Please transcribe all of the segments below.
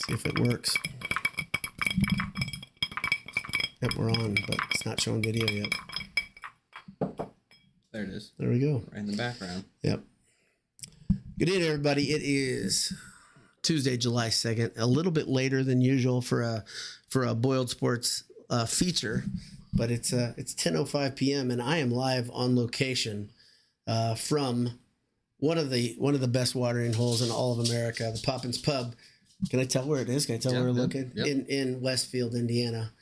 See if it works. Yep, we're on, but it's not showing video yet. There it is. There we go. Right in the background. Yep. Good evening, everybody. It is Tuesday, July 2nd. A little bit later than usual for a Boiled Sports feature, but it's 10:05 p.m. and I am live on location from one of the best watering holes in all of America, the Poppins Pub. Can I tell where it is? Can I tell where we're looking? Yep. In Westfield, Indiana.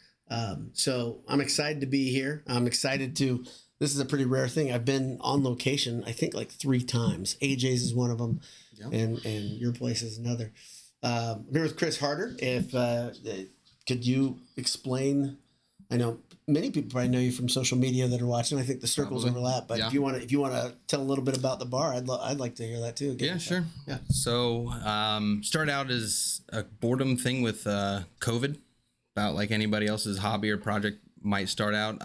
So I'm excited to be here. I'm excited to. This is a pretty rare thing. I've been on location, I think, like 3 times. AJ's is one of them, and your place is another. I'm here with Chris Harder. If could you explain? I know many people probably know you from social media that are watching. I think the circles overlap, but if you want to tell a little bit about the bar, I'd like to hear that too. Yeah, sure. Yeah. So started out as a boredom thing with COVID, about like anybody else's hobby or project might start out.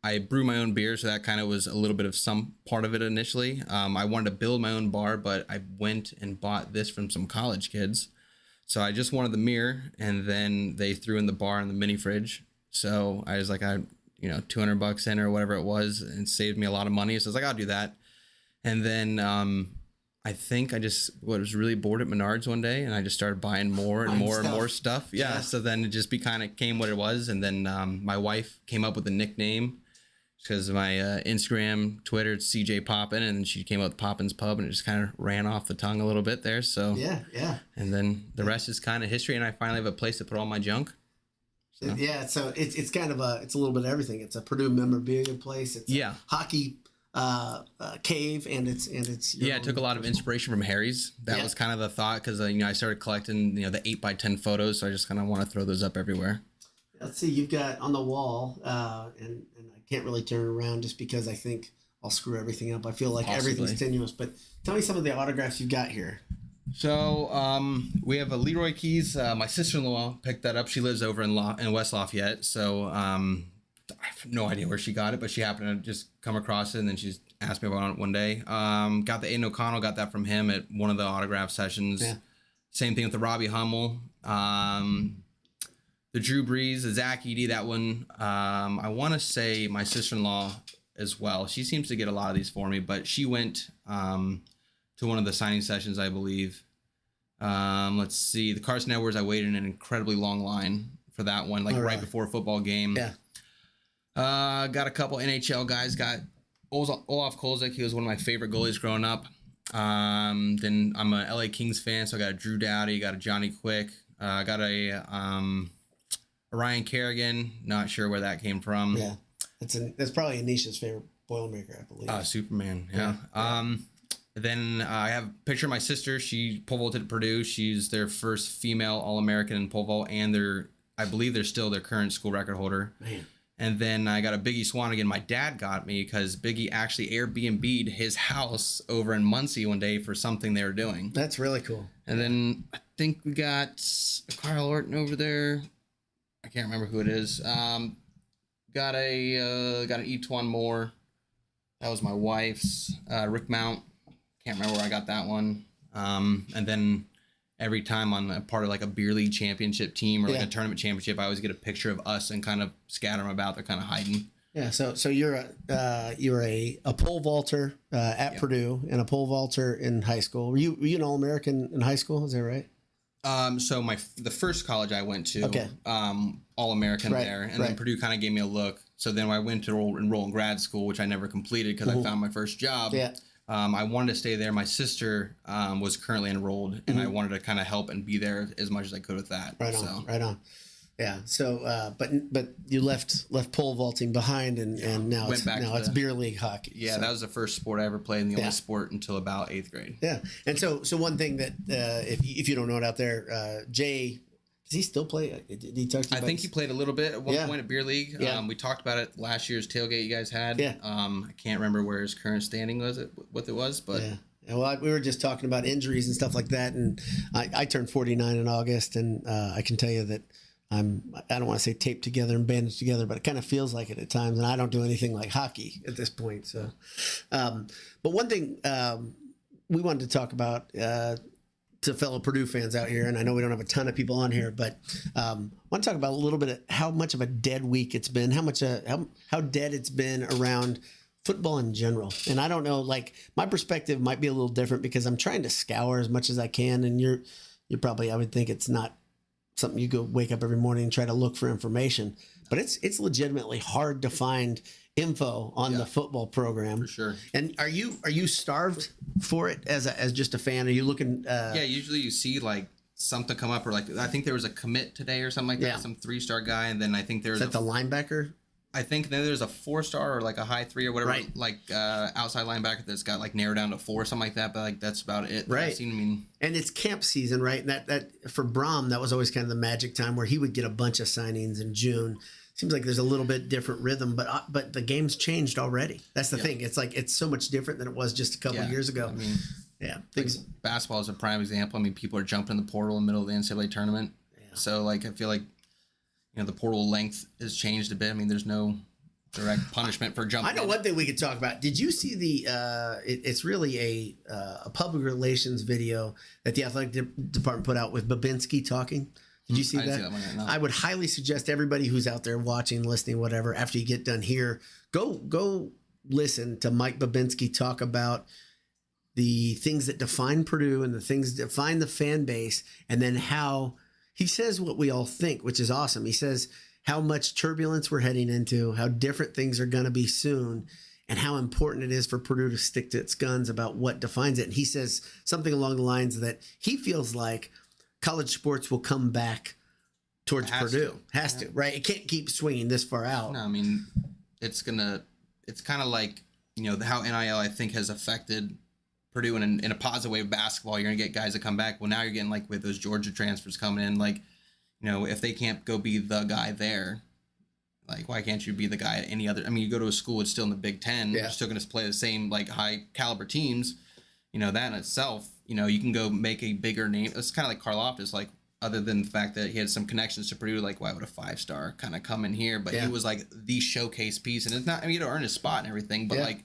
I brew my own beer, so that kind of was a little bit of some part of it initially. I wanted to build my own bar, but I went and bought this from some college kids. So I just wanted the mirror, and then they threw in the bar and the mini fridge. So I was like, $200 in or whatever it was, and saved me a lot of money. So I was like, I'll do that. And then I think I just was really bored at Menards one day, and I just started buying more and more stuff. Yeah. So then it just kind of came what it was. And then my wife came up with a nickname because of my Instagram, Twitter, it's CJ Poppin, and then she came up with Poppins Pub, and it just kind of ran off the tongue a little bit there. So yeah. And then the rest is kind of history, and I finally have a place to put all my junk. So. Yeah, so it's kind of a little bit of everything. It's a Purdue memorabilia place. It's a hockey cave, and it's it took a lot of inspiration from Harry's. That was kind of the thought, because I started collecting the 8x10 photos, so I just kind of want to throw those up everywhere. Let's see, you've got on the wall, and I can't really turn it around just because I think I'll screw everything up. I feel like everything's tenuous, but tell me some of the autographs you've got here. So we have a Leroy Keys. My sister-in-law picked that up. She lives over in West Lafayette, so I have no idea where she got it, but she happened to just come across it, and then she asked me about it one day. Got the Aiden O'Connell, got that from him at one of the autograph sessions. Yeah. Same thing with the Robbie Hummel. The Drew Brees, the Zach Edey, that one. I want to say my sister-in-law as well. She seems to get a lot of these for me, but she went to one of the signing sessions, I believe. Let's see. The Carson Edwards, I waited in an incredibly long line for that one, right before a football game. Yeah. Got a couple NHL guys. Got Olaf Kolzig. He was one of my favorite goalies growing up. Then I'm a LA Kings fan, so I got a Drew Doughty, got a Johnny Quick. Got a Ryan Kerrigan. Not sure where that came from. Yeah. That's probably Anisha's favorite Boilermaker, I believe. Superman. Yeah. Then I have a picture of my sister. She pole vaulted at Purdue. She's their first female All-American in pole vault, and I believe they're still their current school record holder. Man. And then I got a Biggie Swanigan. My dad got me because Biggie actually Airbnb'd his house over in Muncie one day for something they were doing. That's really cool. And then I think we got Carl Orton over there. I can't remember who it is. Got an Etwan Moore. That was my wife's. Rick Mount. Can't remember where I got that one. And then every time on a part of like a beer league championship team or like a tournament championship, I always get a picture of us and kind of scatter them about. They're kind of hiding. Yeah. So you're a pole vaulter at Purdue and a pole vaulter in high school. Were you an All-American in high school? Is that right? So the first college I went to, All-American there, and then Purdue kind of gave me a look. So then I went to enroll in grad school, which I never completed because I found my first job. Yeah. I wanted to stay there. My sister was currently enrolled, and I wanted to kind of help and be there as much as I could with that. Right on. Yeah. So, but you left pole vaulting behind, and now it's beer league hockey. Yeah, so. That was the first sport I ever played, and the only sport until about 8th grade. Yeah, and so one thing that if you don't know it out there, Jay. Does he still play? Did he talk to you I think he played a little bit at one point at Beer League. Yeah. We talked about it last year's tailgate you guys had. Yeah. I can't remember where his current standing was, what it was, but... Yeah. Well, we were just talking about injuries and stuff like that, and I turned 49 in August, and I can tell you that I don't want to say taped together and bandaged together, but it kind of feels like it at times, and I don't do anything like hockey at this point. So, but one thing we wanted to talk about... to fellow Purdue fans out here, and I know we don't have a ton of people on here, but I want to talk about a little bit of how much of a dead week it's been, how dead it's been around football in general. And I don't know, like my perspective might be a little different because I'm trying to scour as much as I can, and you're probably, I would think it's not something you go wake up every morning and try to look for information, but it's legitimately hard to find info on the football program. For sure. And are you starved for it as just a fan? Are you looking? Yeah, usually you see like something come up, or like I think there was a commit today or something like that, Yeah. some 3-star guy, and then I think there's the linebacker? I think then there's a 4-star or like a high 3 or whatever, Right. like outside linebacker that's got like narrowed down to 4 or something like that. But like that's about it. Right. I've seen. I mean, And it's camp season, right? And that for Brom, that was always kind of the magic time where he would get a bunch of signings in June. Seems like there's a little bit different rhythm, but the game's changed already. That's the thing. It's like it's so much different than it was just a couple of years ago. I mean, things. like basketball is a prime example. I mean, people are jumping in the portal in the middle of the NCAA tournament. Yeah. So like I feel like the portal length has changed a bit. I mean, there's no direct punishment for jumping. I know one thing we could talk about. Did you see the? It's really a public relations video that the athletic department put out with Babinski talking. Did you see I didn't that? see that one yet, no. I would highly suggest everybody who's out there watching, listening, whatever, after you get done here, go listen to Mike Babinski talk about the things that define Purdue and the things that define the fan base, and then how he says what we all think, which is awesome. He says how much turbulence we're heading into, how different things are going to be soon, and how important it is for Purdue to stick to its guns about what defines it. And he says something along the lines that he feels like college sports will come back towards Purdue. Has to, right? It can't keep swinging this far out. No, I mean, it's kind of like, how NIL, I think, has affected Purdue in a positive way with basketball. You're going to get guys that come back. Well, now you're getting like with those Georgia transfers coming in, like, if they can't go be the guy there, like, why can't you be the guy at any other? I mean, you go to a school, it's still in the Big Ten. Yeah. You're still going to play the same, like, high caliber teams. That in itself, you can go make a bigger name. It's kind of like Karlaftis, like, other than the fact that he had some connections to Purdue, like, why would a 5-star kind of come in here? But he was like the showcase piece, and it's not, I mean, he'd earn his spot and everything, but like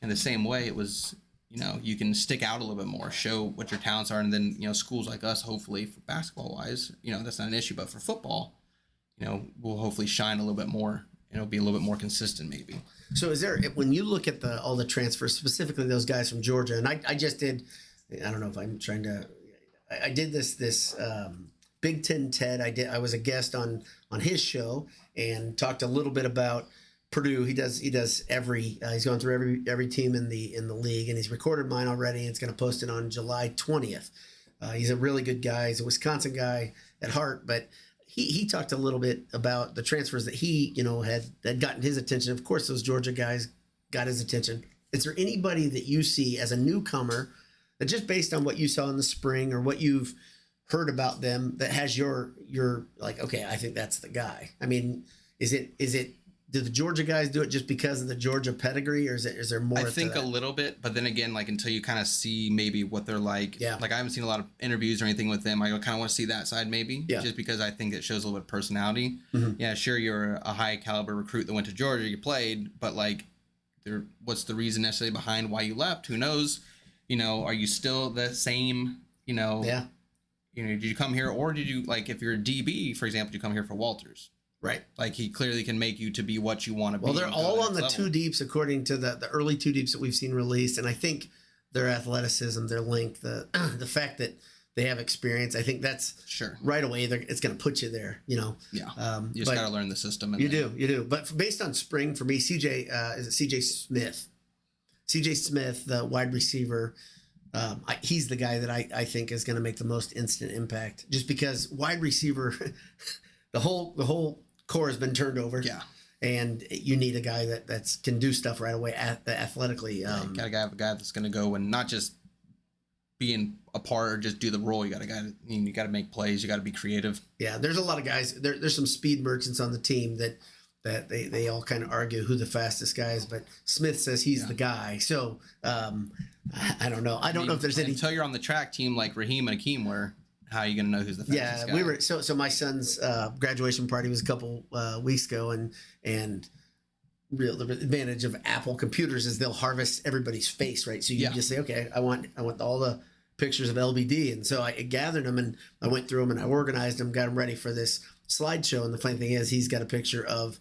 in the same way, it was, you can stick out a little bit more, show what your talents are, and then, schools like us, hopefully for basketball wise, that's not an issue, but for football, we'll hopefully shine a little bit more, and it'll be a little bit more consistent maybe. So is there, when you look at all the transfers, specifically those guys from Georgia, and I just did, I don't know if I'm trying to, I did this Big Ten TED. I was a guest on his show and talked a little bit about Purdue. He does he's going through every team in the league, and he's recorded mine already. And it's going to post it on July 20th. He's a really good guy. He's a Wisconsin guy at heart, but he talked a little bit about the transfers that he had gotten his attention. Of course, those Georgia guys got his attention. Is there anybody that you see as a newcomer that, just based on what you saw in the spring or what you've heard about them, that has your like, okay, I think that's the guy? I mean, is it do the Georgia guys do it just because of the Georgia pedigree, or is there more? I think a little bit, but then again, like, until you kind of see maybe what they're like. Yeah. Like, I haven't seen a lot of interviews or anything with them. I kind of want to see that side maybe. Yeah. Just because I think it shows a little bit of personality. Mm-hmm. Yeah, sure, you're a high caliber recruit that went to Georgia, you played, but like, what's the reason necessarily behind why you left? Who knows? Are you still the same? Yeah. Did you come here, or did you, like, if you're a DB, for example, did you come here for Walters? Right. Like, he clearly can make you to be what you want to be. Well, they're all on the level. two deeps, according to the early two deeps that we've seen released. And I think their athleticism, their length, the fact that they have experience, I think that's Sure. right away. It's going to put you there, Yeah. You just got to learn the system. And You do. But based on spring, for me, CJ Smith? CJ Smith, the wide receiver, he's the guy that I think is going to make the most instant impact, just because wide receiver, the whole core has been turned over. Yeah. And you need a guy that can do stuff right away athletically. You gotta have a guy that's gonna go and not just being a part or just do the role. You gotta make plays. You gotta be creative. Yeah, there's a lot of guys. There's some speed merchants on the team that they all kind of argue who the fastest guy is, but Smith says he's the guy. So I don't know. I don't know if there's any. Until you're on the track team like Raheem and Akeem were. How are you gonna know who's the fastest guy? We were so my son's graduation party was a couple weeks ago, and the advantage of Apple computers is they'll harvest everybody's face, right? So you just say, okay, I want all the pictures of LBD. And so I gathered them and I went through them and I organized them, got them ready for this slideshow. And the funny thing is, he's got a picture of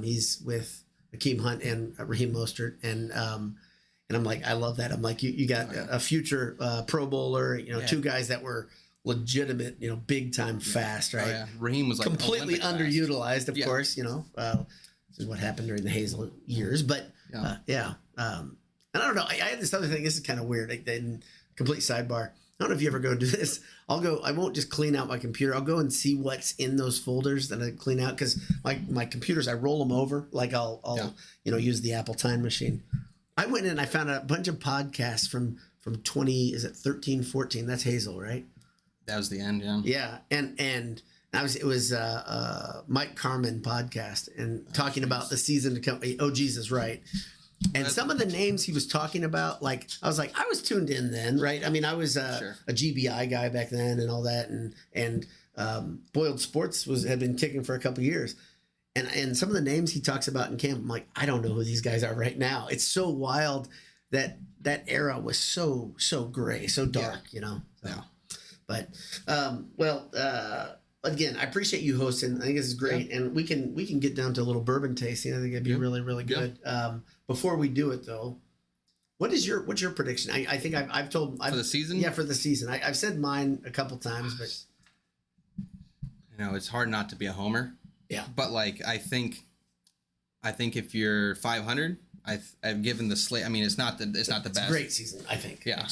he's with Akeem Hunt and Raheem Mostert, and I'm like, I love that. I'm like, you got a future Pro Bowler, two guys that were legitimate, big time fast, right? Oh, yeah. Raheem was like completely Olympic underutilized, of course. This is what happened during the Hazel years, but and I don't know. I had this other thing. This is kind of weird. Complete sidebar. I don't know if you ever go do this. I won't just clean out my computer. I'll go and see what's in those folders that I clean out, because my computers, I roll them over. Like I'll use the Apple Time Machine. I went in and I found a bunch of podcasts from 13, 14. That's Hazel, right? That was the end, yeah. Yeah, and it was Mike Carmen podcast and talking about the season to come. Oh, Jesus, right. And some of the names he was talking about, like, I was like, I was tuned in then, right? I mean, I was a GBI guy back then and all that, and Boiled Sports had been kicking for a couple of years. And some of the names he talks about in camp, I'm like, I don't know who these guys are right now. It's so wild that era was so gray, so dark, So. Yeah. But again, I appreciate you hosting. I think this is great, and we can get down to a little bourbon tasting. I think it'd be really, really good. Before we do it, though, what's your prediction? I think I've told for the season. Yeah, for the season. I've said mine a couple times, but it's hard not to be a homer. Yeah, but like I think if you're 500. I've given the slate. I mean, it's not the best. A great season, I think. Yeah,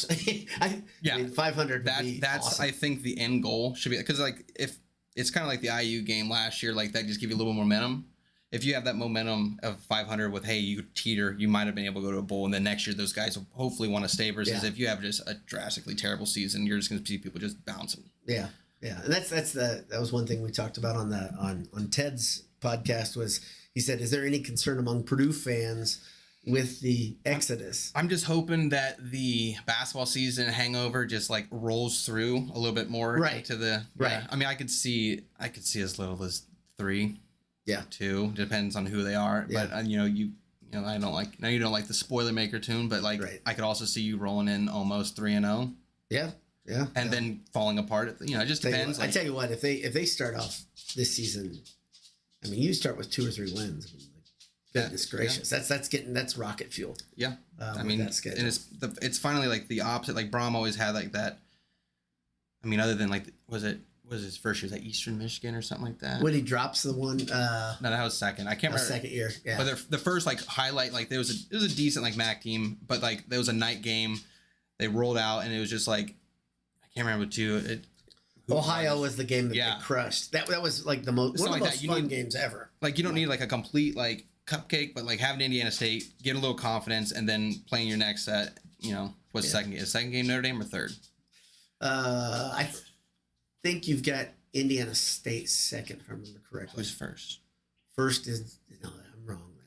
I mean, 500. That's awesome. I think the end goal should be, because like if it's kind of like the IU game last year, like that just give you a little momentum. If you have that momentum of 500 with, hey, you teeter, you might have been able to go to a bowl, and then next year those guys will hopefully want to stay. Versus if you have just a drastically terrible season, you're just going to see people just bouncing. Yeah, and that was one thing we talked about on Ted's podcast. Was he said, is there any concern among Purdue fans with the exodus? I'm just hoping that the basketball season hangover just like rolls through a little bit more to the I mean, I could see as little as 3, 2, depends on who they are. But I don't like, now you don't like the spoiler maker tune, but like I could also see you rolling in almost 3-0. Yeah. And then falling apart. It just depends. I tell you what, if they start off this season, I mean, you start with 2 or 3 wins. Goodness gracious, that's rocket fuel. Yeah, I mean, and it's finally like the opposite. Like Braum always had like that. I mean, other than like, was his first year, like Eastern Michigan or something like that? When he drops the one. No, that was second. I can't remember. Second year. Yeah. But the first like highlight, like it was a decent like MAC team, but like there was a night game. They rolled out and it was just like, I can't remember too. Ohio was the game that they crushed. That was like one of the most fun games ever. Like you don't need like a complete like cupcake, but like having Indiana State, get a little confidence, and then playing your next set. What's second game? Is second game Notre Dame or third? I think you've got Indiana State second, if I remember correctly. Who's first? First is I'm wrong. Man.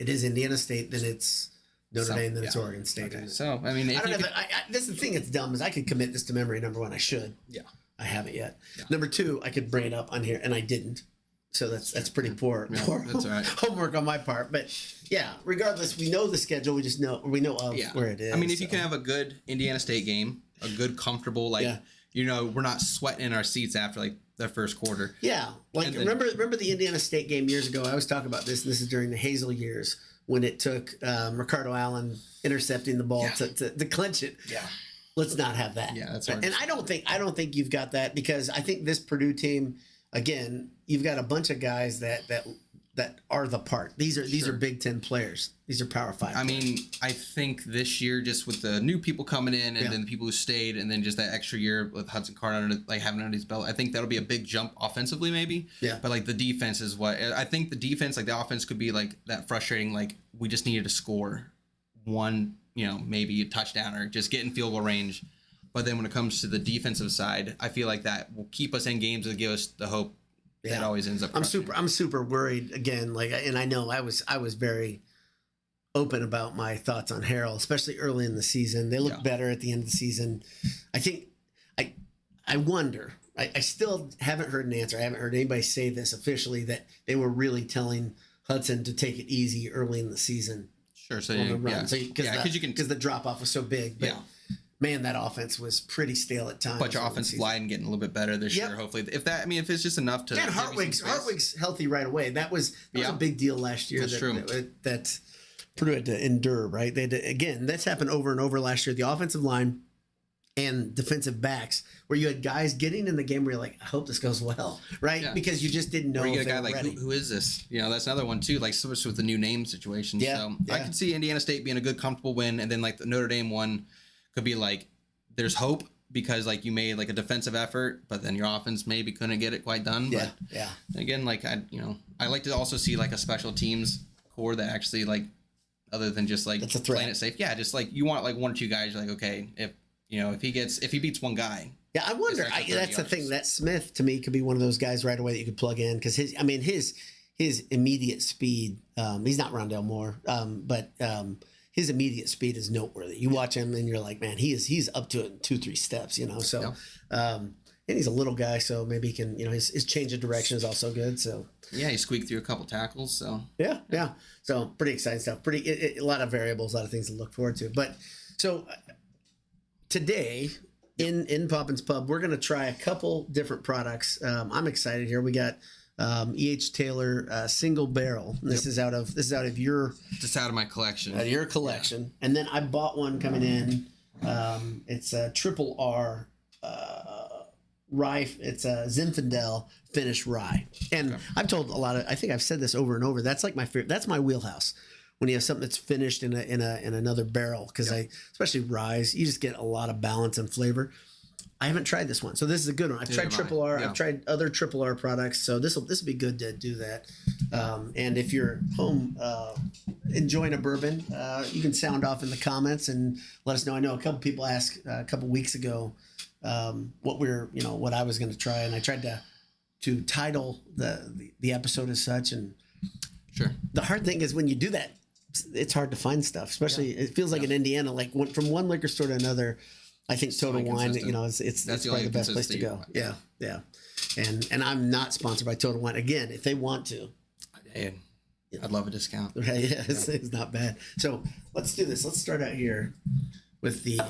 It is Indiana State, then it's Notre Dame, then it's Oregon State. Okay. So I mean, I don't know. This is the thing that's dumb is I could commit this to memory. Number 1, I should. Yeah. I haven't yet. Yeah. Number 2, I could bring it up on here, and I didn't. So that's pretty poor, that's all right. Homework on my part. But yeah, regardless, we know the schedule. We just know where it is. I mean, if you can have a good Indiana State game, a good comfortable we're not sweating in our seats after like the first quarter. Yeah, like remember the Indiana State game years ago? I was talking about this. And this is during the Hazel years when it took Ricardo Allen intercepting the ball to clinch it. Yeah. Let's not have that. Yeah, that's hard. And I don't think you've got that, because I think this Purdue team, again, you've got a bunch of guys that are the part. These are Big Ten players. These are Power 5 I players. mean, I think this year, just with the new people coming in and then the people who stayed, and then just that extra year with Hudson Card having under his belt, I think that'll be a big jump offensively, maybe. Yeah. But like the defense is what I think the defense, like the offense could be like that frustrating. Like we just needed to score one, maybe a touchdown or just get in field goal range. But then when it comes to the defensive side, I feel like that will keep us in games and give us the hope that always ends up. I'm super worried again. And I know I was very open about my thoughts on Harrell, especially early in the season. They look better at the end of the season. I think I wonder. I still haven't heard an answer. I haven't heard anybody say this officially that they were really telling Hudson to take it easy early in the season. Sure. So because the drop off was so big. But, man, that offense was pretty stale at times. But your offensive line getting a little bit better this year, hopefully. If it's just enough to. Yeah, and Hartwig's healthy right away. That was a big deal last year. That's true. That Purdue had to endure, right? Again, that's happened over and over last year. The offensive line and defensive backs, where you had guys getting in the game where you're like, I hope this goes well, right? Yeah. Because you just didn't know. Or you get a guy like, who is this? That's another one too. Like, especially with the new name situation. Yeah, so I could see Indiana State being a good, comfortable win, and then like the Notre Dame one could be like, there's hope because like you made like a defensive effort, but then your offense maybe couldn't get it quite done. Yeah, but again, like I like to also see like a special teams core that actually like, other than just like playing it safe. Yeah, just like you want like one or two guys. You're like, okay, if he beats one guy. Yeah, I wonder. That's the thing. That Smith to me could be one of those guys right away that you could plug in because his immediate speed. He's not Rondell Moore, but his immediate speed is noteworthy. You watch him and you're like, man, he's up to it in 2-3 steps. So, and he's a little guy, so maybe he can. His change of direction is also good. So yeah, he squeaked through a couple tackles. So yeah. So pretty exciting stuff. A lot of variables, a lot of things to look forward to. But so. Today in Poppins Pub, we're going to try a couple different products. I'm excited here. We got E.H. Taylor single barrel. This is out of your just out of my collection. Out of your collection. And then I bought one coming in. It's a triple R rye. It's a Zinfandel finished rye. And I've told I think I've said this over and over. That's like my favorite. That's my wheelhouse. When you have something that's finished in another barrel, because especially rye, you just get a lot of balance and flavor. I haven't tried this one, so this is a good one. I've tried triple R. I've tried other triple R products, so this will be good to do that. And if you're home enjoying a bourbon, you can sound off in the comments and let us know. I know a couple people asked a couple weeks ago what I was going to try, and I tried to title the episode as such. And sure, the hard thing is when you do that. It's hard to find stuff, especially it feels like in Indiana, like from one liquor store to another. I think Total Wine, it's probably the best place to go. Yeah. And I'm not sponsored by Total Wine. Again, if they want to, I'd love a discount. Right? Yeah, it's not bad. So let's do this. Let's start out here with the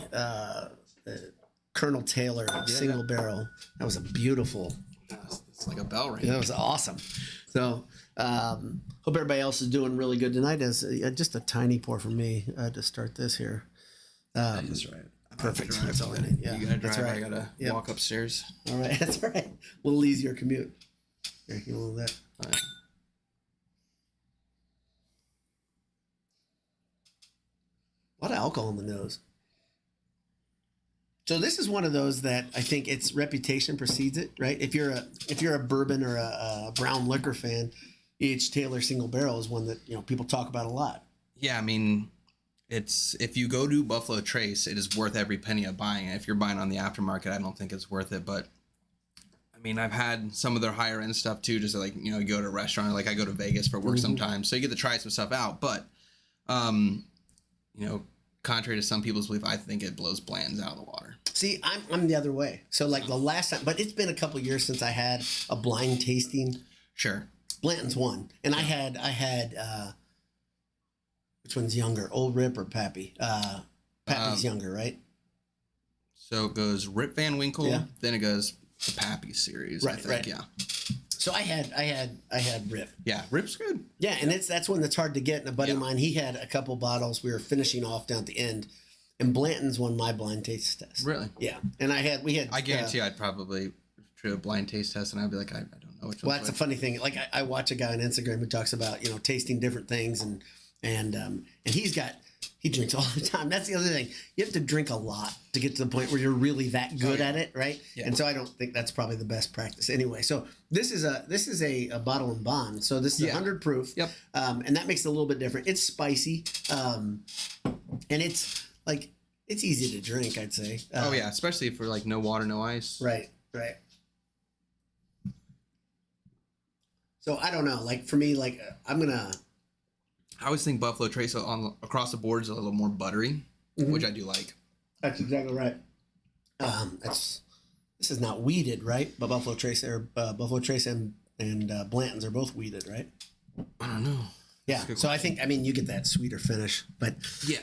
Colonel Taylor single barrel. That was a beautiful. It's like a bell ring. That was awesome. So. Hope everybody else is doing really good tonight. As just a tiny pour for me to start this here. That's right. Perfect. That's all I need. Yeah, you gotta drive. Right. I gotta walk upstairs. All right, that's all right. A little easier commute. Here, you want that? All right. A lot of alcohol in the nose. So this is one of those that I think its reputation precedes it, right? If you're a bourbon or a brown liquor fan, E.H. Taylor single barrel is one that people talk about a lot. Yeah, I mean, if you go to Buffalo Trace, it is worth every penny of buying it. If you're buying on the aftermarket, I don't think it's worth it. But I mean, I've had some of their higher end stuff too. Just like you go to a restaurant, like I go to Vegas for work sometimes, so you get to try some stuff out. But contrary to some people's belief, I think it blows Bland's out of the water. See, I'm the other way. So like the last time, but it's been a couple years since I had a blind tasting. Sure. Blanton's one, and I had which one's younger, Old Rip or Pappy? Pappy's younger, right? So it goes Rip Van Winkle, then it goes the Pappy series. Right, I think, right. Yeah. So I had Rip. Yeah, Rip's good. Yeah, and that's one that's hard to get. And a buddy of mine, he had a couple bottles. We were finishing off down at the end, and Blanton's won my blind taste test. Really? Yeah, and we had. I guarantee I'd probably do a blind taste test, and I'd be like, I don't know which one. Well, that's a funny thing. Like I watch a guy on Instagram who talks about tasting different things, and he drinks all the time. That's the other thing. You have to drink a lot to get to the point where you're really that good at it, right? Yeah. And so I don't think that's probably the best practice anyway. So this is a bottle and bond. So this is 100 proof. Yep. And that makes it a little bit different. It's spicy, and it's easy to drink, I'd say. Oh yeah, especially for like no water, no ice. Right. So I don't know. Like for me, I always think Buffalo Trace across the board is a little more buttery, which I do like. That's exactly right. This is not weeded, right? But Buffalo Trace and Blanton's are both weeded, right? I don't know. Yeah. So I think, I mean, you get that sweeter finish, but Yeah.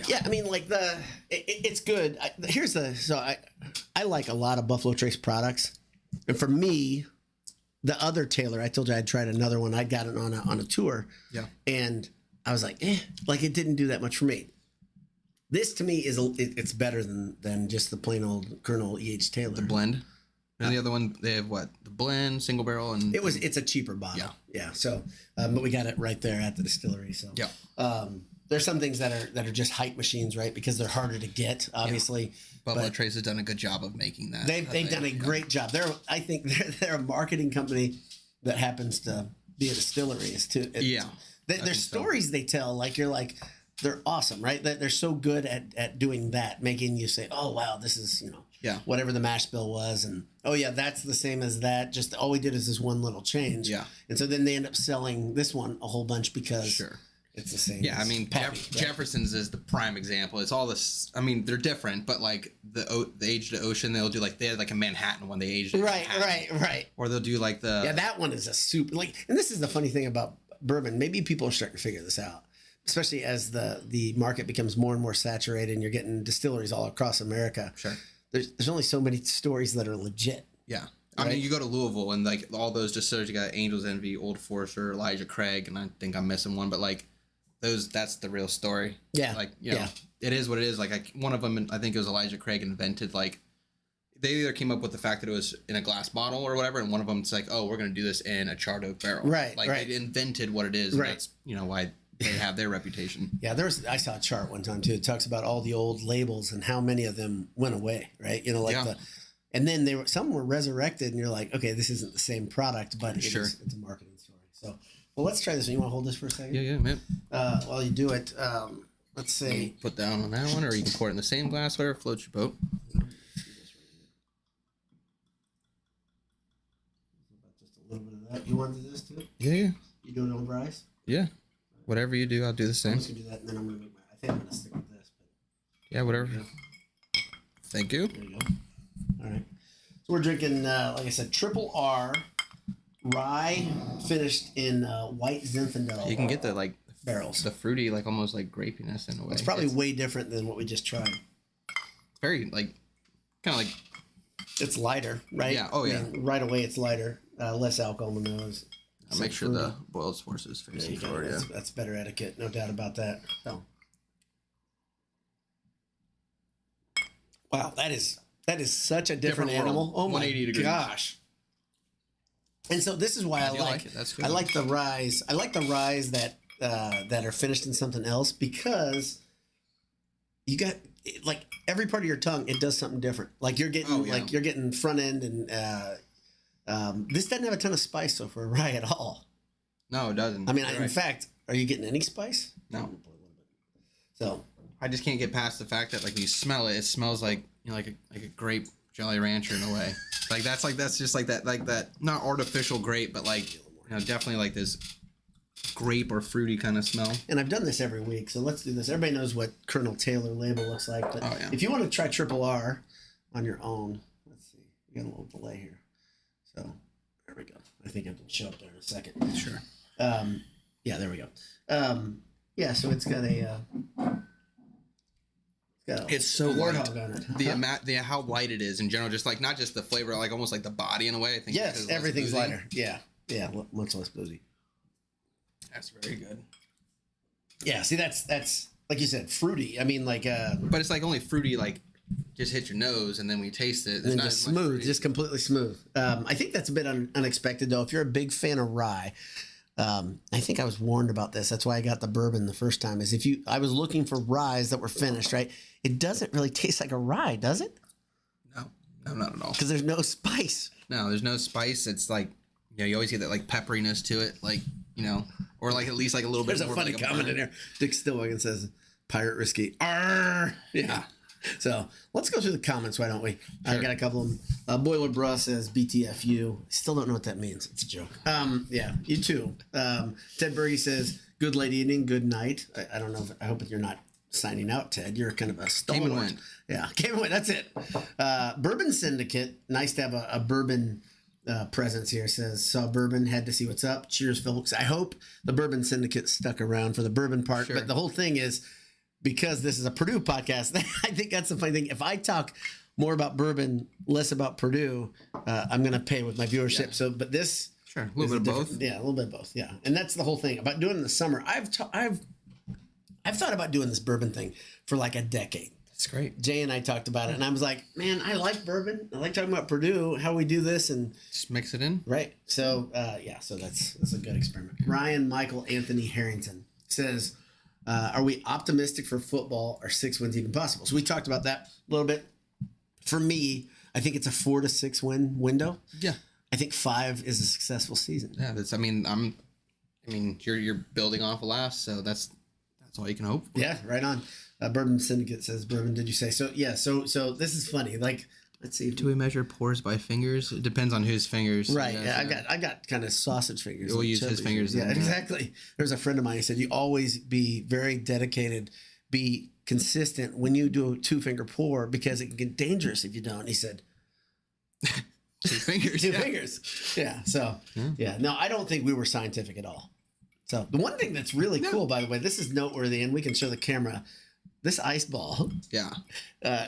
yeah, I mean, like it's good. I like a lot of Buffalo Trace products, and for me, the other Taylor, I told you I'd tried another one. I'd gotten on a tour, Yeah. and I was like, like it didn't do that much for me. This to me it's better than just the plain old Colonel E.H. Taylor. The blend. And the other one, they have what? The blend, single barrel, and It's a cheaper bottle. Yeah. So, but we got it right there at the distillery. So yeah. There's some things that are just hype machines, right? Because they're harder to get, obviously. Buffalo Trace has done a good job of making that. They've done a great job. I think they're a marketing company that happens to be a distillery. Their stories they tell, like you're like, they're awesome, right? They're so good at doing that, making you say, oh wow, this is whatever the mash bill was, and oh yeah, that's the same as that. Just all we did is this one little change. Yeah. And so then they end up selling this one a whole bunch because it's the same. Yeah, I mean, Jefferson's is the prime example. It's all this. I mean, they're different, but like the aged ocean, they'll do they had like a Manhattan one. They aged it. Right. Or they'll do like the that one is a super and this is the funny thing about bourbon. Maybe people are starting to figure this out, especially as the market becomes more and more saturated, and you're getting distilleries all across America. Sure. There's only so many stories that are legit. Yeah. I mean, you go to Louisville and like all those distilleries, you got Angel's Envy, Old Forester, Elijah Craig, and I think I'm missing one, but like that's the real story. Yeah. Like, it is what it is. Like one of them, I think it was Elijah Craig, invented they either came up with the fact that it was in a glass bottle or whatever, and one of them it's like, oh, we're going to do this in a charred oak barrel. Right. They invented what it is. And that's, why they have their reputation. Yeah, I saw a chart one time too. It talks about all the old labels and how many of them went away, right? And then some were resurrected, and you're like, okay, this isn't the same product, but it's a marketing story. So, well, let's try this. You want to hold this for a second? Yeah, man. While you do it, let's see. Put down on that one, or you can pour it in the same glass, whatever floats your boat. Just a little bit of that. You want to do this too? Yeah. You doing it over ice? Yeah. Whatever you do, I'll do the same. I'm just gonna do that, and then I'm gonna I think I'm gonna stick with this. But yeah, whatever. Thank you. There you go. All right. So we're drinking, like I said, Triple R rye finished in white Zinfandel. You can get the barrels, the fruity, almost grapiness in a way. It's probably way different than what we just tried. It's very kind of it's lighter, right? Yeah. Oh yeah. I mean, right away, it's lighter, less alcohol in the nose. I'll make sure the boiled sports is facing forward. Yeah, that's better etiquette, no doubt about that. So, wow, that is such a different animal. Oh my gosh! And so this is why I like it. That's good. I like the ryes. I like the ryes that are finished in something else, because you got every part of your tongue, it does something different. Like you're getting you're getting front end, and this doesn't have a ton of spice though for a rye at all. No, it doesn't. I mean, in fact, are you getting any spice? No. So I just can't get past the fact that when you smell it, it smells like like a grape Jolly Rancher in a way. That's just that not artificial grape, but definitely this grape or fruity kind of smell. And I've done this every week, so let's do this. Everybody knows what Colonel Taylor label looks like, but if you want to try Triple R on your own, let's see. We got a little delay here. So there we go. I think it will show up there in a second. Sure. Yeah, there we go. So it's got it's so light. On it. The how light it is in general, just not just the flavor, almost the body in a way. I think. Yes, everything's lighter. Yeah, much less boozy. That's very good. Yeah, see, that's like you said, fruity. I mean, but it's only fruity, just hit your nose, and then we taste it. It's not just smooth, just completely smooth. I think that's a bit unexpected, though. If you're a big fan of rye, I think I was warned about this. That's why I got the bourbon the first time. I was looking for ryes that were finished, right? It doesn't really taste like a rye, does it? No, not at all. Because there's no spice. No, there's no spice. It's you always get that pepperiness to it, or at least a little bit. There's a funny comment in there. Dick Stillwagon says, "Pirate whiskey." Arr! Yeah. So let's go through the comments, why don't we? Sure. I got a couple of them. Boiler Bra says BTFU. Still don't know what that means. It's a joke. Yeah, you too. Ted Berge says, "Good late evening, good night." I don't know. I hope you're not signing out, Ted. You're kind of a stalwart. Came and went. Yeah, came and went. That's it. Bourbon Syndicate. Nice to have a bourbon presence here says, saw Bourbon, had to see what's up. Cheers, folks. I hope the Bourbon Syndicate stuck around for the bourbon part. Sure. But the whole thing is, because this is a Purdue podcast, I think that's the funny thing. If I talk more about bourbon, less about Purdue, I'm going to pay with my viewership. Yeah. So, but this... Sure, a little bit of both. Yeah, a little bit of both. Yeah, and that's the whole thing about doing it in the summer. I've thought about doing this bourbon thing for like a decade. That's great. Jay and I talked about it, and I was like, man, I like bourbon. I like talking about Purdue, how we do this, and Just mix it in. right. So so that's a good experiment. Ryan Michael Anthony Harrington says, are we optimistic for football? Are 6 wins even possible? So we talked about that a little bit. For me, I think it's a 4 to 6 win window. Yeah. I think 5 is a successful season. Yeah, that's. I mean, you're building off of last, so that's all you can hope for. Yeah, right on. Bourbon Syndicate says, Bourbon, did you say? So, yeah, so this is funny. Like, let's see. Do we measure pours by fingers? It depends on whose fingers. Right. Yeah, I got kind of sausage fingers. We'll use his fingers. Yeah, then, exactly. There's a friend of mine who said, you always be very dedicated, be consistent when you do a 2-finger pour because it can get dangerous if you don't. He said, 2 fingers. Two fingers. Yeah. So, yeah. No, I don't think we were scientific at all. So, the one thing that's really cool, by the way, this is noteworthy, and we can show the camera. This ice ball. Yeah.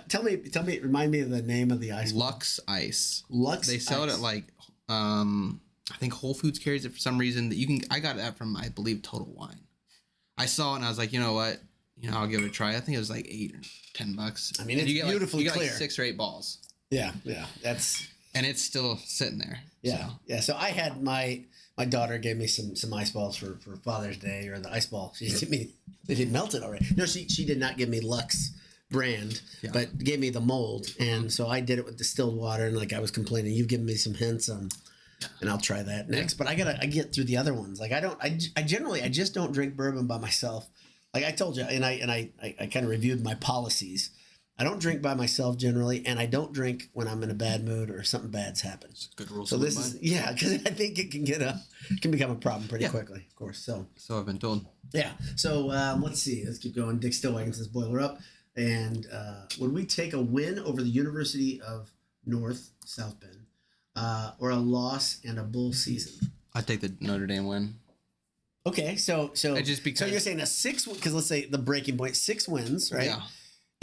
Tell me, remind me of the name of the ice ball. Lux Ice. Lux They sell Ice. it at like, I think Whole Foods carries it for some reason. That you can. I got that from, I believe, Total Wine. I saw it and I was like, you know what? I'll give it a try. I think it was like $8 or $10. I mean, it's you get beautifully you get clear. like 6 or 8 balls. Yeah. That's. And it's still sitting there. Yeah, So. yeah. So I had my daughter gave me some ice balls for Father's Day, or the ice ball. She gave me. They did melt it already. No, she did not give me Lux brand, but gave me the mold, and so I did it with distilled water. And like I was complaining, you've given me some hints on, and I'll try that next. But I get through the other ones. Like I generally just don't drink bourbon by myself. Like I told you, and I kind of reviewed my policies. I don't drink by myself generally, and I don't drink when I'm in a bad mood or something bad's happened. Good rules. So this is because I think it can become a problem pretty quickly, of course. So I've been told. Yeah. So let's see. Let's keep going. Dick Stillwagon says boiler up, and would we take a win over the University of South Bend, or a loss and a bull season? I'd take the Notre Dame win. Okay, so Just because, so you're saying a 6, because let's say the breaking point, 6 wins, right? Yeah.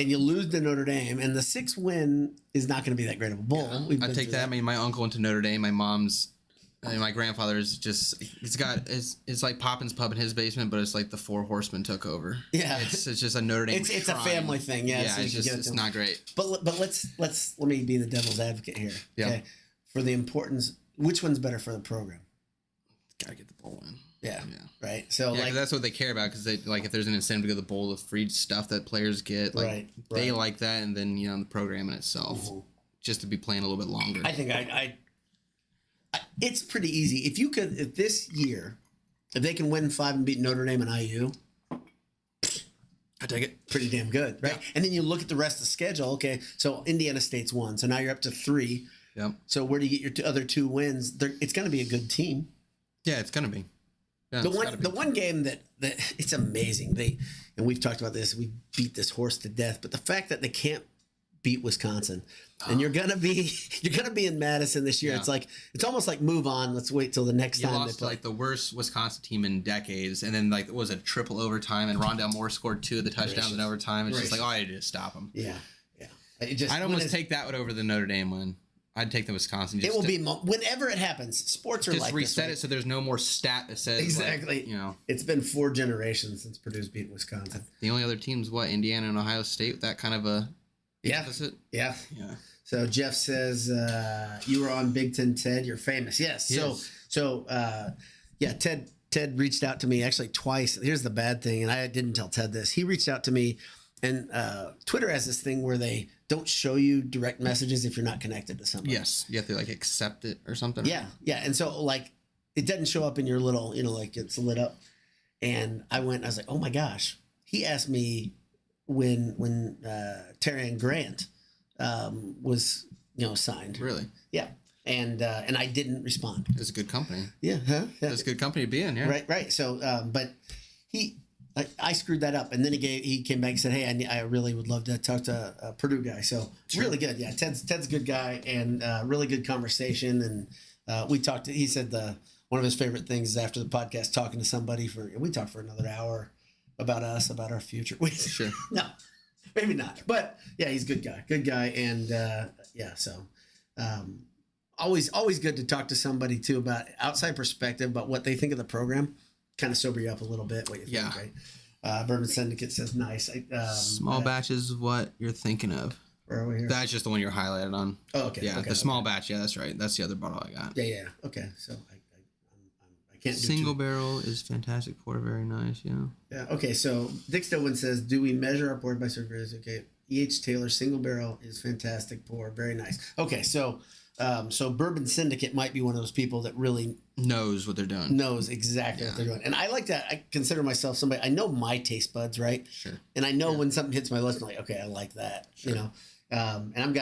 And you lose to Notre Dame, and the 6th win is not going to be that great of a bowl. Yeah. I'd take that. I mean, my uncle went to Notre Dame. My mom's, my grandfather's just, it's like Poppins Pub in his basement, but it's like the 4 Horsemen took over. Yeah. It's just a Notre Dame. It's a family thing. Yeah. Yeah. So It's not great. But let me be the devil's advocate here. Yeah. Okay. For the importance, which one's better for the program? Gotta get the bowl win. Yeah. Yeah. Right. So Yeah, 'cause that's what they care about, because they like, if there's an incentive to go to the bowl, the free stuff that players get, like they like that, and then the program in itself, just to be playing a little bit longer. I think I it's pretty easy. If this year, if they can win 5 and beat Notre Dame and IU, I take it. pretty damn good, right? Yeah. And then you look at the rest of the schedule. Okay, so Indiana State's won, so now you're up to 3. Yep. So where do you get your other 2 wins? It's going to be a good team. Yeah, it's gonna be. Yeah, The one game that it's amazing. And we've talked about this. We beat this horse to death, but the fact that they can't beat Wisconsin, and you're gonna be in Madison this year. Yeah. It's almost like move on. Let's wait till the next You time lost they play. like the worst Wisconsin team in decades, and then like it was a triple overtime, and Rondell Moore scored 2 of the touchdowns in overtime. It's just like, I need to stop them. Yeah. I'd almost take that one over the Notre Dame one. I'd take the Wisconsin. It will be whenever it happens. Sports are just like reset this, it so there's no more stat that says exactly. Like, it's been 4 generations since Purdue's beaten Wisconsin. The only other teams, Indiana and Ohio State, with that kind of a deficit. Yeah. Yeah. So Jeff says you were on Big Ten Ted. You're famous. Yes. So Ted reached out to me actually twice. Here's the bad thing, and I didn't tell Ted this. He reached out to me, and Twitter has this thing where they don't show you direct messages if you're not connected to somebody. Yes, you have to like accept it or something. Yeah, and so like it doesn't show up in your little, like it's lit up. And I was like, oh my gosh. He asked me when Terry and Grant was signed. Really? Yeah. And I didn't respond. It's a good company. Yeah. Huh? Yeah. It's a good company to be in. Yeah. Right. So, but I screwed that up, and then he came back and said, "Hey, I really would love to talk to a Purdue guy." So really good. Yeah, Ted's a good guy, and really good conversation, and we talked. He said one of his favorite things is after the podcast talking to somebody we talked for another hour about us, about our future. Sure. No, maybe not. But yeah, he's a good guy, and yeah, so always good to talk to somebody too about outside perspective, about what they think of the program. Kind of sober you up a little bit. What you think, right? Bourbon Syndicate says nice. Small batch is what you're thinking of. Where are we here? That's just the one you're highlighted on. Oh, okay. Yeah, okay, the small batch. Yeah, that's right. That's the other bottle I got. Yeah. Okay. So I can't do Single barrel is fantastic pour. Very nice. Yeah. Yeah. Okay. So Dick Stillman says, "Do we measure our pour by surveys?" Okay. E.H. Taylor single barrel is fantastic pour. Very nice. Okay. So Bourbon Syndicate might be one of those people that really knows what they're doing. Knows exactly what they're doing. And I like that. I consider myself somebody, I know my taste buds, right? Sure. And I know when something hits my lips, I'm like, okay, I like that. Sure. You know? And I'm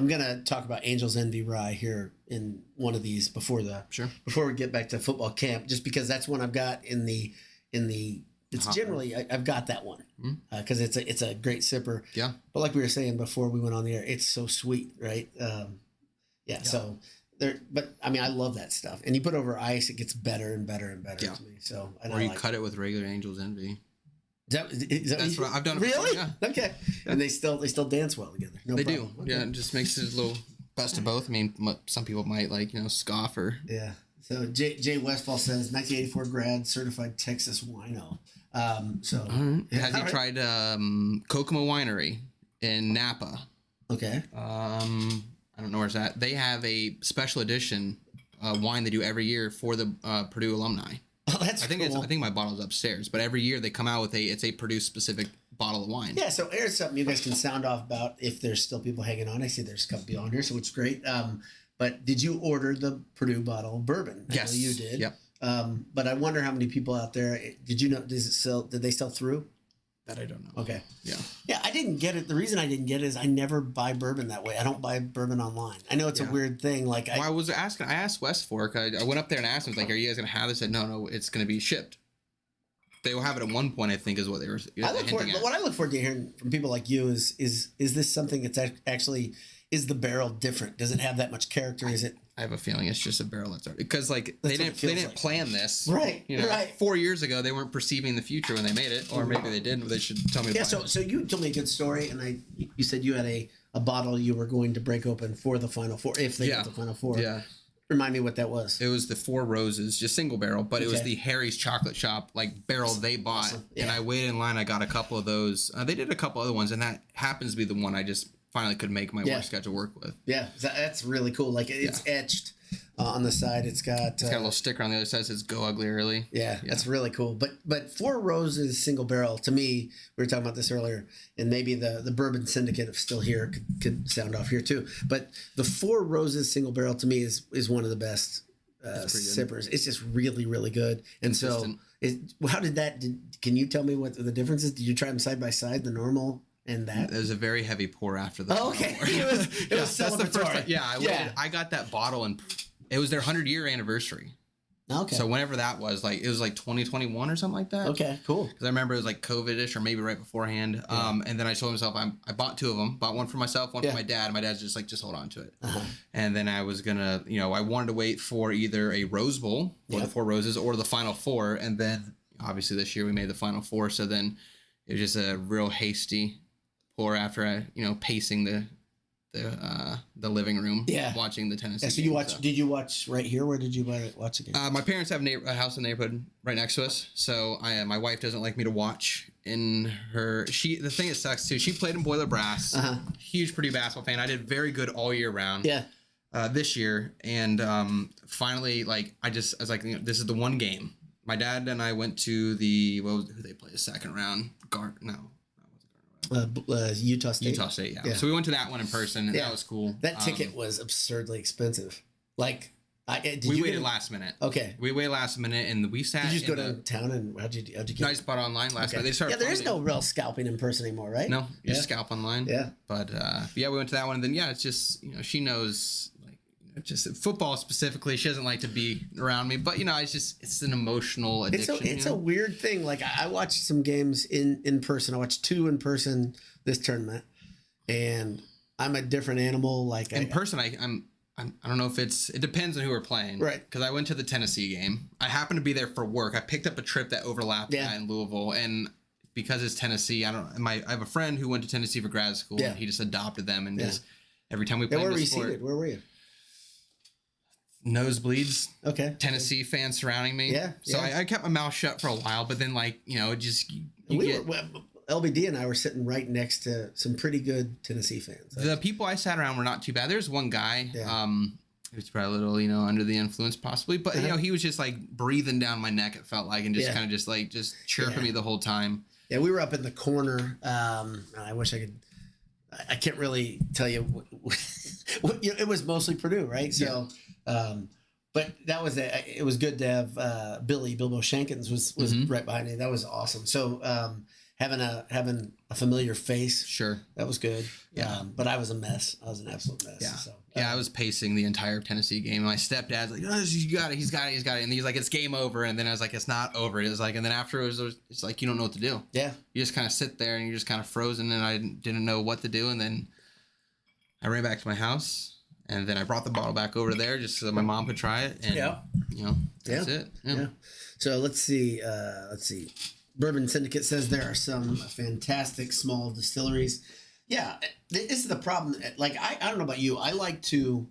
gonna talk about Angel's Envy Rye here in one of these before we get back to football camp, just because that's one I've got in the it's generally I've got that one because it's a great sipper. Yeah. But like we were saying before we went on the air, it's so sweet, right? Yeah. So there, but I mean, I love that stuff. And you put it over ice, it gets better and better and better to me. So or you cut it with regular Angel's Envy. That's what I've done. Really? Yeah. Okay. And they still dance well together. No they problem. do. Okay. Yeah. It just makes it a little best of both. I mean, some people might scoff or. Yeah. So Jay Westfall says 1984 grad, certified Texas wino. Have you tried Kokomo Winery in Napa? Okay. I don't know where's that. They have a special edition wine they do every year for the Purdue alumni. Oh, that's cool. I think my bottle's upstairs, but every year they come out with it's a Purdue specific bottle of wine. Yeah, so here's something you guys can sound off about if there's still people hanging on. I see there's a couple people on here, so it's great. But did you order the Purdue bottle of bourbon? Yes, you did. Yep. But I wonder how many people out there. Did you know? Did they sell through? That I don't know. Okay. Yeah. Yeah, I didn't get it. The reason I didn't get it is I never buy bourbon that way. I don't buy bourbon online. I know it's a weird thing. Like I asked West Fork. I went up there and asked him, like, "Are you guys gonna have this?" I said, "No, it's gonna be shipped." They will have it at one point, I think, is what they were. But what I look forward to hearing from people like you is this something that's actually, is the barrel different? Does it have that much character? Is it? I have a feeling it's just a barrel that's already, because they didn't plan this. Right. Right. 4 years ago they weren't perceiving the future when they made it, or maybe they did. But they should tell me. Yeah. So you told me a good story, and you said you had a bottle you were going to break open for the Final Four if they got the Final Four. Yeah. Remind me what that was. It was the Four Roses, just single barrel, but it was the Harry's Chocolate Shop barrel they bought, awesome. And I waited in line. I got a couple of those. They did a couple other ones, and that happens to be the one I just finally could make my work schedule work with. Yeah, that's really cool. Like it's etched on the side. It's got a little sticker on the other side that says "Go Ugly Early." Yeah, that's really cool. But Four Roses single barrel, to me, we were talking about this earlier, and maybe the Bourbon Syndicate, if still here, could sound off here too. But the Four Roses single barrel to me is one of the best sippers. It's just really, really good. And consistent. How did that? Can you tell me what the difference is? Did you try them side by side, the normal and that? There's a very heavy pour after the. Oh, okay, it was that's the first time. Yeah, I got that bottle, and it was their 100-year anniversary. Okay. So whenever that was, it was 2021 or something like that. Okay, cool. Because I remember it was COVID-ish or maybe right beforehand. Yeah. And then I told myself I bought two of them. Bought one for myself, one for my dad. My dad's just hold on to it. Uh-huh. And then I was gonna, I wanted to wait for either a Rose Bowl or the Four Roses or the Final Four. And then obviously this year we made the Final Four. So then it was just a real hasty pour after I, pacing the living room, watching the Tennessee. Yeah, so you watch? Did you watch right here? Where did you watch the game? My parents have a house in the neighborhood right next to us, so my wife doesn't like me to watch in her. The thing that sucks too. She played in Boiler Brass. Huge Purdue basketball fan. I did very good all year round. Yeah. This year, and finally, I was like, this is the one game. My dad and I went to who they play the second round. Utah State. Utah State, yeah. So we went to that one in person, and that was cool. That ticket was absurdly expensive. We waited last minute. Okay. We waited last minute, and we sat. Did you just go downtown and how'd you get? I just bought online last minute. They started. There is no real scalping in person anymore, right? No, you just scalp online. Yeah. But we went to that one, and then it's just she knows just football specifically. She doesn't like to be around me, but it's an emotional addiction. It's a weird thing. I watched some games in person. I watched 2 in person this tournament, and I'm a different animal. In person, I don't know if it depends on who we're playing. Right. Because I went to the Tennessee game. I happened to be there for work. I picked up a trip that overlapped that in Louisville. And because it's Tennessee, I have a friend who went to Tennessee for grad school. Yeah. And he just adopted them. And just every time we played where were the you sport. seated? Where were you? Nosebleeds. Okay. Tennessee fans surrounding me. Yeah. So I kept my mouth shut for a while. But then, LBD and I were sitting right next to some pretty good Tennessee fans. The people I sat around were not too bad. There's one guy, he was probably a little, under the influence possibly, but he was just like breathing down my neck, it felt like, and just kind of just chirping me the whole time. Yeah, we were up in the corner. I wish I could. I can't really tell you. It was mostly Purdue, right? So, but that was it was good to have Bilbo Shankins was right behind me. That was awesome. So having a familiar face, sure, that was good. Yeah, but I was a mess. I was an absolute mess. Yeah, so, I was pacing the entire Tennessee game. My stepdad's like, "Oh, he's got it, and he's like, "It's game over." And then I was like, "It's not over." It was like, and then afterwards, it's like you don't know what to do. Yeah, you just kind of sit there and you're just kind of frozen, and I didn't know what to do. And then I ran back to my house. And then I brought the bottle back over there just so my mom could try it. And, that's it. Yeah. So let's see. Bourbon Syndicate says there are some fantastic small distilleries. Yeah, this is the problem. Like, I don't know about you. I like to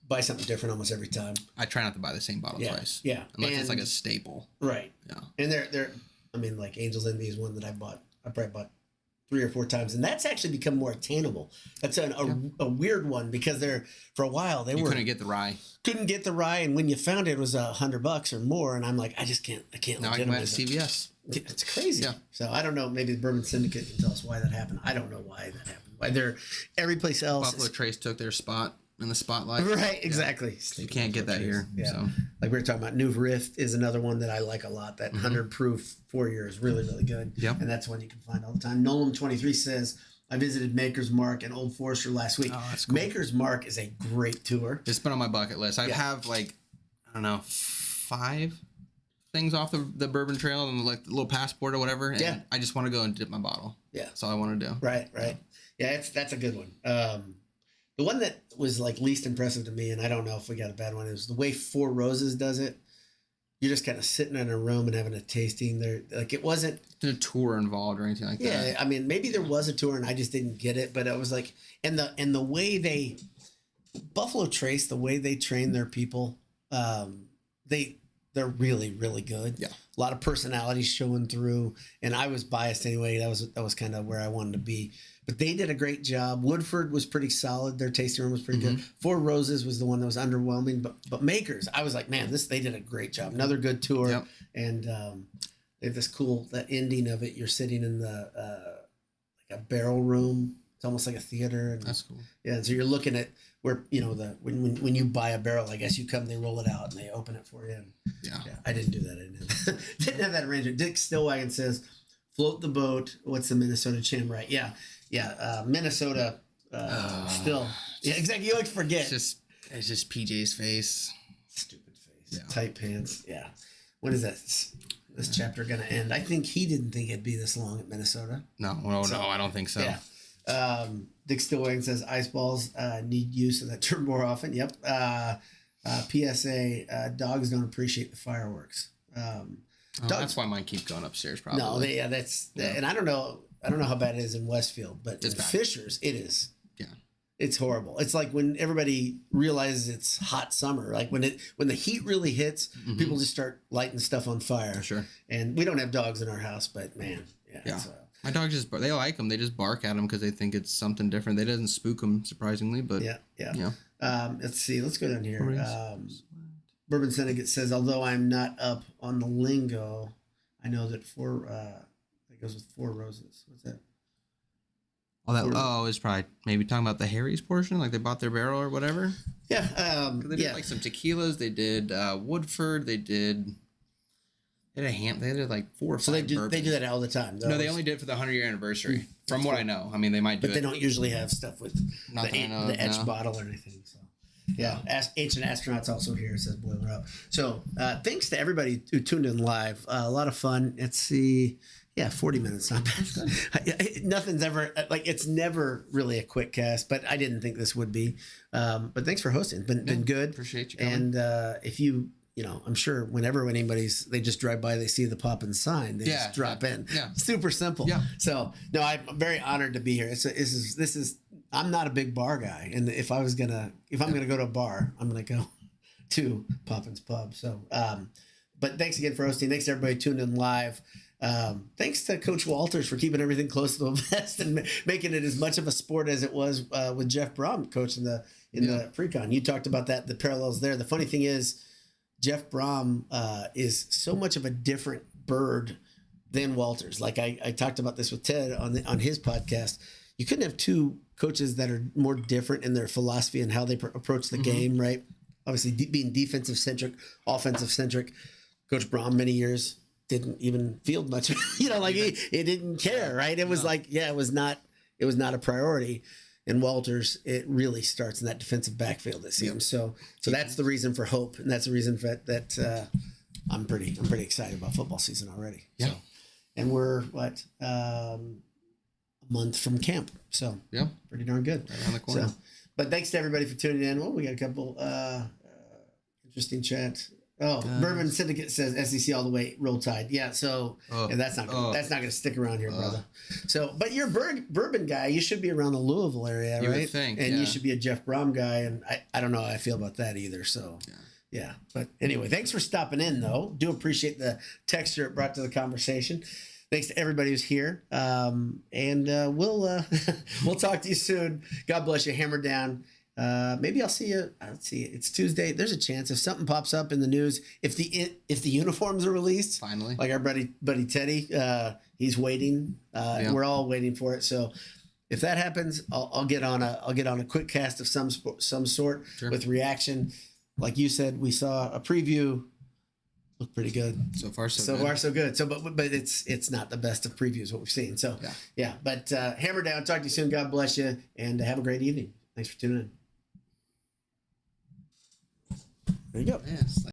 buy something different almost every time. I try not to buy the same bottle twice. Yeah. Unless it's like a staple. Right. Yeah. And they're like Angel's Envy is one that I probably bought 3 or 4 times, and that's actually become more attainable. That's a weird one because for a while you couldn't get the rye. Couldn't get the rye, and when you found it was $100 or more, and I'm like, I can't. Now I can buy at CVS. It's crazy. Yeah. So I don't know. Maybe the Bourbon Syndicate can tell us why that happened. I don't know why that happened. Why they're every place else. Buffalo Trace took their spot in the spotlight. Right. Exactly. You can't get that here. Yeah. So. Like we were talking about, New Rift is another one that I like a lot. That 100 proof 4 year is really, really good. Yep. And that's one you can find all the time. Nolan 23 says, I visited Maker's Mark and Old Forester last week. Oh, that's cool. Maker's Mark is a great tour. It's been on my bucket list. I have I don't know, 5 things off the Bourbon Trail and like the little passport or whatever. And I just want to go and dip my bottle. Yeah. That's all I want to do. Right. Yeah, that's a good one. The one that was like least impressive to me, and I don't know if we got a bad one, is the way Four Roses does it. You're just kind of sitting in a room and having a tasting. There, like it wasn't a tour involved or anything like that. Yeah, I mean, maybe there was a tour and I just didn't get it, but it was like, and the way Buffalo Trace, the way they train their people, they're really, really good. Yeah, a lot of personalities showing through, and I was biased anyway. That was kind of where I wanted to be. But they did a great job. Woodford was pretty solid. Their tasting room was pretty good. Four Roses was the one that was underwhelming. But Makers, I was like, man, they did a great job. Another good tour. Yep. And they have this that ending of it. You're sitting in the like a barrel room. It's almost like a theater. And, that's cool. Yeah. And so you're looking at where when you buy a barrel, I guess you come, they roll it out and they open it for you. And, yeah. I didn't do that. I didn't have that arrangement. Dick Stillwagon says, float the boat. What's the Minnesota Cham, right? Yeah. Yeah, Minnesota still. Yeah, exactly. You like forget. It's just PJ's face. Stupid face. Yeah. Tight pants. Yeah. When is this chapter going to end? I think he didn't think it'd be this long at Minnesota. No, I don't think so. Yeah. Dick Stillwagon says ice balls need use of that term more often. Yep. PSA, dogs don't appreciate the fireworks. That's why mine keep going upstairs probably. No, and I don't know how bad it is in Westfield, but in Fishers, it is. Yeah. It's horrible. It's like when everybody realizes it's hot summer, like when the heat really hits, people just start lighting stuff on fire. For sure. And we don't have dogs in our house, but man, yeah. My dogs they like them. They just bark at them because they think it's something different. They doesn't spook them surprisingly, but yeah. Let's see. Let's go down here. Bourbon Syndicate says, although I'm not up on the lingo, I know that it goes with Four Roses. What's that? It's probably maybe talking about the Harry's portion, like they bought their barrel or whatever. Yeah. They did like some tequilas. They did Woodford. They did like 4 or 5. So they do that all the time. No, they only did it for the 100-year anniversary. From what I know, I mean, they might do but they don't usually have stuff with the etched bottle or anything. So. Yeah, Ancient Astronaut's also here. It says Boiler Up. So thanks to everybody who tuned in live. A lot of fun. Let's see. Yeah, 40 minutes, not bad. Nothing's ever like it's never really a quick cast, but I didn't think this would be. But thanks for hosting. Been good. Appreciate you coming. And if you I'm sure whenever they just drive by, they see the Poppins sign, they just drop in. Yeah, super simple. Yeah. So no, I'm very honored to be here. This is. I'm not a big bar guy, and if I'm gonna go to a bar, I'm gonna go to Poppins Pub. So, but thanks again for hosting. Thanks to everybody tuned in live. Thanks to Coach Walters for keeping everything close to the vest and making it as much of a sport as it was with Jeff Brom coaching the pre-con. You talked about that, the parallels there. The funny thing is, Jeff Brom is so much of a different bird than Walters. Like I talked about this with Ted on his podcast. You couldn't have two coaches that are more different in their philosophy and how they approach the game, right? Obviously, being defensive centric, offensive centric. Coach Brom, many years, didn't even field much. He didn't care, right? It was it was not a priority. And Walters, it really starts in that defensive backfield, it seems. So that's the reason for hope, and that's the reason for that I'm pretty excited about football season already. Yeah. So, and we're a month from camp, so pretty darn good. Right around the corner. So, but thanks to everybody for tuning in. Well, we got a couple interesting chats. Oh, Bourbon Syndicate says SEC all the way, Roll Tide. Yeah, so that's not gonna stick around here, brother. So, but you're a Bourbon guy. You should be around the Louisville area, you right? Would think, and you should be a Jeff Brom guy. And I don't know how I feel about that either. So, yeah. But anyway, thanks for stopping in, though. Do appreciate the texture it brought to the conversation. Thanks to everybody who's here. And we'll talk to you soon. God bless you. Hammer down. Maybe I'll see you. Let's see. It's Tuesday. There's a chance if something pops up in the news, if the uniforms are released, finally, like our buddy Teddy, he's waiting. We're all waiting for it. So if that happens, I'll get on a quick cast of some sort with reaction. Like you said, we saw a preview. Looked pretty good. So far, so good. So, but it's not the best of previews what we've seen. So yeah. But hammer down. Talk to you soon. God bless you, and have a great evening. Thanks for tuning in. There you go. Yes.